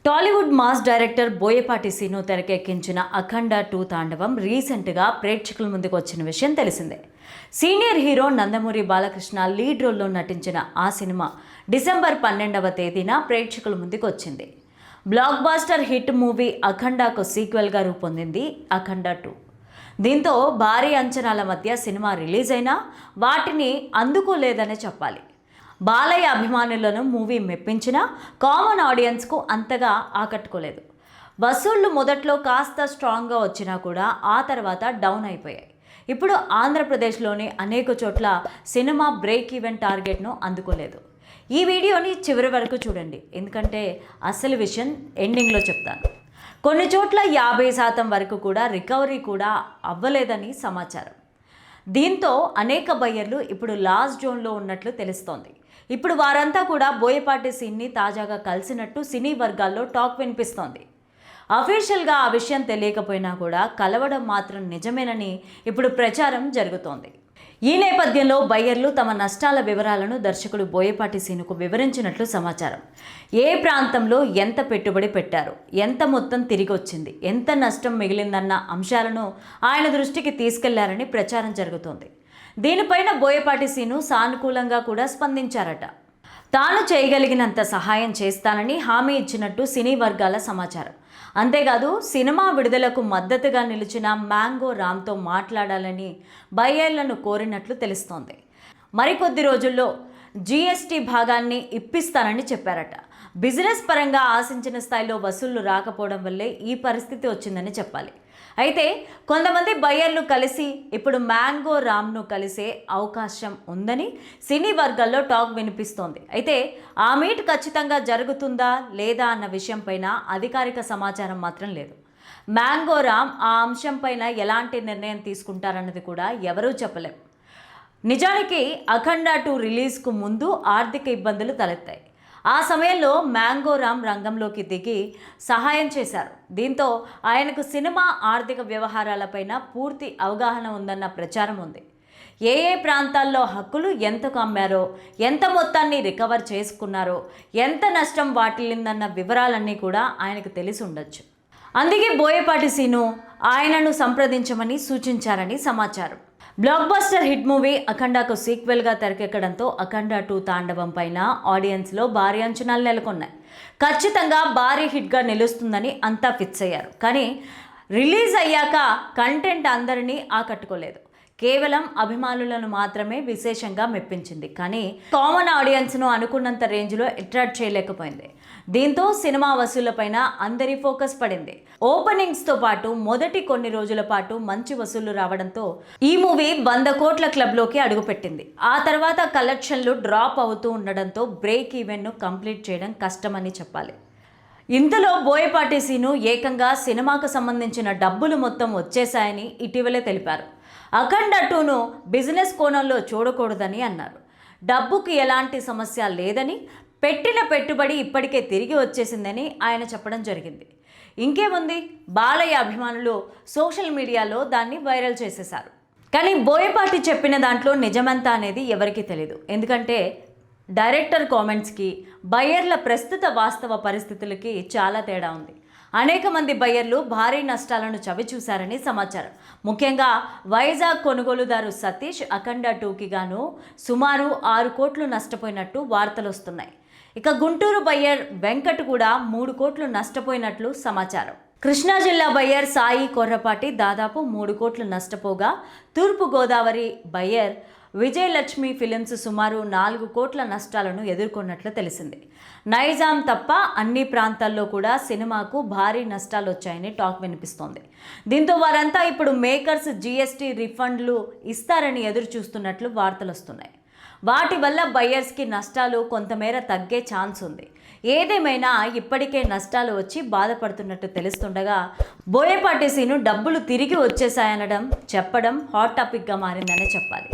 Tollywood mass director Boyapati Seenu తెరకెక్కించిన అఖండ 2 తాండవం రీసెంట్గా ప్రేక్షకుల ముందుకు వచ్చిన విషయం తెలిసిందే. Senior hero Nandamuri Balakrishna lead రోల్లో నటించిన ఆ సినిమా డిసెంబర్ 12వ తేదీన ప్రేక్షకుల ముందుకు వచ్చింది. బ్లాక్ బాస్టర్ హిట్ మూవీ అఖండాకు సీక్వెల్గా రూపొందింది అఖండ 2. దీంతో భారీ అంచనాల మధ్య సినిమా రిలీజ్ అయినా వాటిని అందుకోలేదనే చెప్పాలి. బాలయ్య అభిమానులను మూవీ మెప్పించినా కామన్ ఆడియన్స్కు అంతగా ఆకట్టుకోలేదు. వసూళ్లు మొదట్లో కాస్త స్ట్రాంగ్గా వచ్చినా కూడా ఆ తర్వాత డౌన్ అయిపోయాయి. ఇప్పుడు ఆంధ్రప్రదేశ్లోని అనేక చోట్ల సినిమా బ్రేక్ ఈవెన్ టార్గెట్ను అందుకోలేదు. ఈ వీడియోని చివరి వరకు చూడండి, ఎందుకంటే అసలు విషయం ఎండింగ్లో చెప్తాను. కొన్ని చోట్ల 50% వరకు కూడా రికవరీ కూడా అవ్వలేదని సమాచారం. దీంతో అనేక బయ్యర్లు ఇప్పుడు లాస్ట్ జోన్లో ఉన్నట్లు తెలుస్తోంది. ఇప్పుడు వారంతా కూడా బోయపాటి సీన్ని తాజాగా కలిసినట్టు సినీ వర్గాల్లో టాక్ వినిపిస్తోంది. అఫీషియల్గా ఆ విషయం తెలియకపోయినా కూడా కలవడం మాత్రం నిజమేనని ఇప్పుడు ప్రచారం జరుగుతోంది. ఈ నేపథ్యంలో బయ్యర్లు తమ నష్టాల వివరాలను దర్శకుడు బోయపాటి సీనుకు వివరించినట్లు సమాచారం. ఏ ప్రాంతంలో ఎంత పెట్టుబడి పెట్టారు, ఎంత మొత్తం తిరిగి వచ్చింది, ఎంత నష్టం మిగిలిందన్న అంశాలను ఆయన దృష్టికి తీసుకెళ్లారని ప్రచారం జరుగుతోంది. దీనిపైన బోయపాటి సీను సానుకూలంగా కూడా స్పందించారట. తాను చేయగలిగినంత సహాయం చేస్తానని హామీ ఇచ్చినట్టు సినీ వర్గాల సమాచారం. అంతేకాదు సినిమా విడుదలకు మద్దతుగా నిలిచిన మ్యాంగో రామ్తో మాట్లాడాలని బయ్యర్లను కోరినట్లు తెలుస్తోంది. మరికొద్ది రోజుల్లో జీఎస్టీ భాగాన్ని ఇప్పిస్తానని చెప్పారట. బిజినెస్ పరంగా ఆశించిన స్థాయిలో వసూళ్లు రాకపోవడం వల్లే ఈ పరిస్థితి వచ్చిందని చెప్పాలి. అయితే కొంతమంది బయ్యర్లు కలిసి ఇప్పుడు మ్యాంగో రామ్ను కలిసే అవకాశం ఉందని సినీ వర్గాల్లో టాక్ వినిపిస్తోంది. అయితే ఆ మీట్ ఖచ్చితంగా జరుగుతుందా లేదా అన్న విషయంపైన అధికారిక సమాచారం మాత్రం లేదు. మ్యాంగో రామ్ ఆ అంశంపైన ఎలాంటి నిర్ణయం తీసుకుంటారన్నది కూడా ఎవరూ చెప్పలేం. నిజానికి అఖండ 2 రిలీజ్కు ముందు ఆర్థిక ఇబ్బందులు తలెత్తాయి. ఆ సమయంలో మ్యాంగో రామ్ రంగంలోకి దిగి సహాయం చేశారు. దీంతో ఆయనకు సినిమా ఆర్థిక వ్యవహారాలపైన పూర్తి అవగాహన ఉందన్న ప్రచారం ఉంది. ఏ ప్రాంతాల్లో హక్కులు ఎంతకు అమ్మారో, ఎంత మొత్తాన్ని రికవర్ చేసుకున్నారో, ఎంత నష్టం వాటిల్లిందన్న వివరాలన్నీ కూడా ఆయనకు తెలిసి ఉండొచ్చు. అందుకే బోయపాటి సీను ఆయనను సంప్రదించమని సూచించారని సమాచారం. బ్లాక్ బస్టర్ హిట్ మూవీ అఖండాకు సీక్వెల్గా తెరకెక్కడంతో అఖండ 2 తాండవం పైన ఆడియన్స్లో భారీ అంచనాలు నెలకొన్నాయి. ఖచ్చితంగా భారీ హిట్గా నిలుస్తుందని అంతా ఫిక్స్ అయ్యారు. కానీ రిలీజ్ అయ్యాక కంటెంట్ అందరినీ ఆకట్టుకోలేదు. కేవలం అభిమానులను మాత్రమే విశేషంగా మెప్పించింది. కానీ కామన్ ఆడియన్స్ను అనుకున్నంత రేంజ్లో అట్రాక్ట్ చేయలేకపోయింది. దీంతో సినిమా వసూళ్లపైన అందరి ఫోకస్ పడింది. ఓపెనింగ్స్తో పాటు మొదటి కొన్ని రోజుల పాటు మంచి వసూళ్లు రావడంతో ఈ మూవీ 100 కోట్ల క్లబ్లోకి అడుగుపెట్టింది. ఆ తర్వాత కలెక్షన్లు డ్రాప్ అవుతూ ఉండడంతో బ్రేక్ ఈవెన్ను కంప్లీట్ చేయడం కష్టమని చెప్పాలి. ఇంతలో బోయపాటి సీను ఏకంగా సినిమాకు సంబంధించిన డబ్బులు మొత్తం వచ్చేశాయని ఇటీవలే తెలిపారు. అఖండ 2ను బిజినెస్ కోణంలో చూడకూడదని అన్నారు. డబ్బుకి ఎలాంటి సమస్య లేదని, పెట్టిన పెట్టుబడి ఇప్పటికే తిరిగి వచ్చేసిందని ఆయన చెప్పడం జరిగింది. ఇంకేముంది, బాలయ్య అభిమానులు సోషల్ మీడియాలో దాన్ని వైరల్ చేసేశారు. కానీ బోయపాటి చెప్పిన దాంట్లో నిజమంతా అనేది ఎవరికీ తెలియదు. ఎందుకంటే డైరెక్టర్ కామెంట్స్కి బయ్యర్ల ప్రస్తుత వాస్తవ పరిస్థితులకి చాలా తేడా ఉంది. అనేక మంది బయ్యర్లు భారీ నష్టాలను చవిచూశారని సమాచారం. ముఖ్యంగా వైజాగ్ కొనుగోలుదారు సతీష్ అఖండ 2కి గాను సుమారు 6 కోట్లు నష్టపోయినట్టు వార్తలు వస్తున్నాయి. ఇక గుంటూరు బయ్యర్ వెంకట్ కూడా 3 కోట్లు నష్టపోయినట్లు సమాచారం. కృష్ణా జిల్లా బయ్యర్ సాయి కొర్రపాటి దాదాపు 3 కోట్లు నష్టపోగా, తూర్పు గోదావరి బయ్యర్ విజయలక్ష్మి ఫిలిమ్స్ సుమారు 4 కోట్ల నష్టాలను ఎదుర్కొన్నట్లు తెలిసింది. నైజాం తప్ప అన్ని ప్రాంతాల్లో కూడా సినిమాకు భారీ నష్టాలు వచ్చాయని టాక్ వినిపిస్తోంది. దీంతో వారంతా ఇప్పుడు మేకర్స్ జీఎస్టీ రిఫండ్లు ఇస్తారని ఎదురు చూస్తున్నట్లు వార్తలు వస్తున్నాయి. వాటి వల్ల బయ్యర్స్కి నష్టాలు కొంతమేర తగ్గే ఛాన్స్ ఉంది. ఏదేమైనా ఇప్పటికే నష్టాలు వచ్చి బాధపడుతున్నట్టు తెలుస్తుండగా బోయపాటి సీను డబ్బులు తిరిగి వచ్చేసాయనడం చెప్పడం హాట్ టాపిక్గా మారిందనే చెప్పాలి.